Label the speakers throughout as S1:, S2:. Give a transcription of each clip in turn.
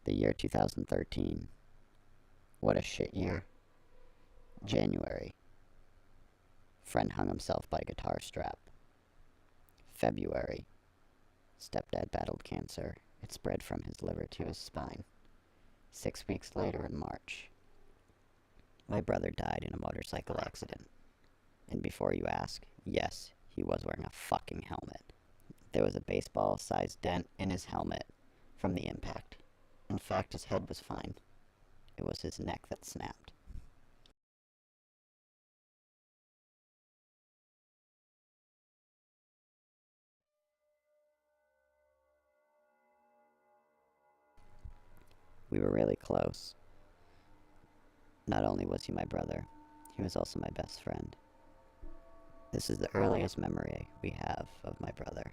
S1: The year 2013. What a shit year. January. Friend hung himself by guitar strap. February. Stepdad battled cancer. It spread from his liver to his spine. 6 weeks later in March, my brother died in a motorcycle accident. And before you ask, yes, he was wearing a fucking helmet. There was a baseball-sized dent in his helmet from the impact. In fact, his head was fine. It was his neck that snapped. We were really close. Not only was he my brother, he was also my best friend. This is the earliest memory we have of my brother.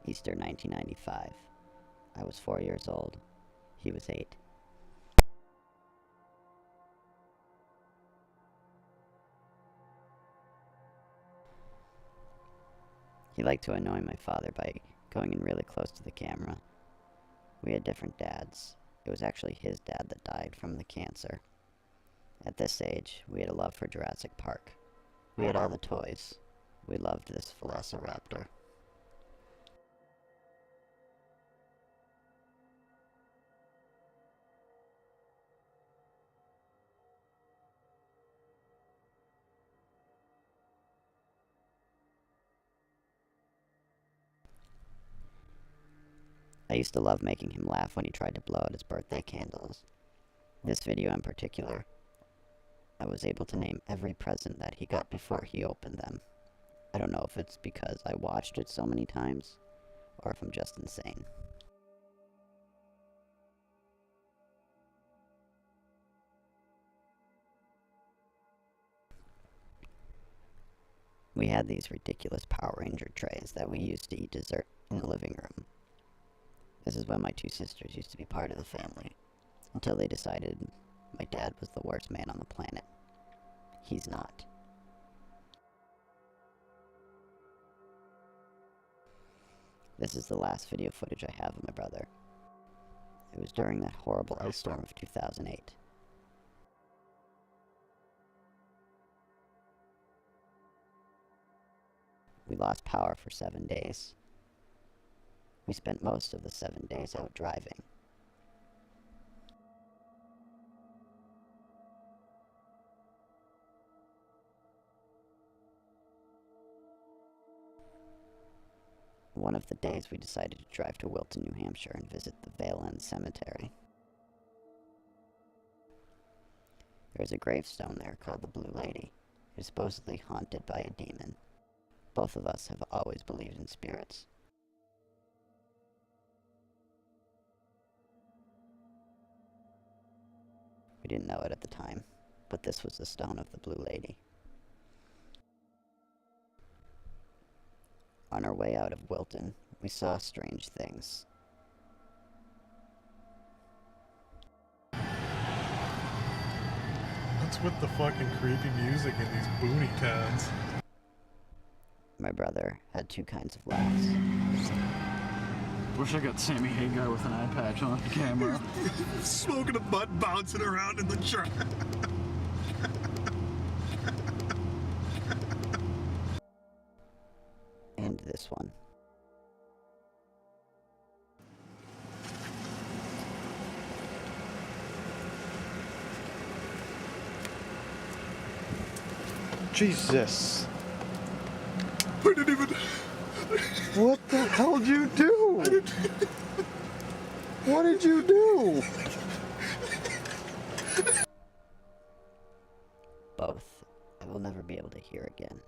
S1: Easter 1995. I was 4 years old. He was 8. He liked to annoy my father by going in really close to the camera. We had different dads. It was actually his dad that died from the cancer. At this age, we had a love for Jurassic Park. We had all the toys. We loved this velociraptor. I used to love making him laugh when he tried to blow out his birthday candles. This video in particular, I was able to name every present that he got before he opened them. I don't know if it's because I watched it so many times, or if I'm just insane. We had these ridiculous Power Ranger trays that we used to eat dessert in the living room. This is when my 2 sisters used to be part of the family, until they decided my dad was the worst man on the planet. He's not. This is the last video footage I have of my brother. It was during that horrible ice storm of 2008. We lost power for 7 days. We spent most of the 7 days out driving. One of the days we decided to drive to Wilton, New Hampshire and visit the Vale End Cemetery. There's a gravestone there called the Blue Lady. It is supposedly haunted by a demon. Both of us have always believed in spirits. We didn't know it at the time, but this was the stone of the Blue Lady. On our way out of Wilton, we saw strange things.
S2: What's with the fucking creepy music in these booty towns?
S1: My brother had 2 kinds of laughs.
S3: Wish I got Sammy Hagar with an eye patch on the camera.
S2: Smoking a butt, bouncing around in the truck.
S1: And this one.
S4: Jesus.
S2: I didn't even...
S4: What the hell did you do? What did you do?
S1: Both I will never be able to hear again.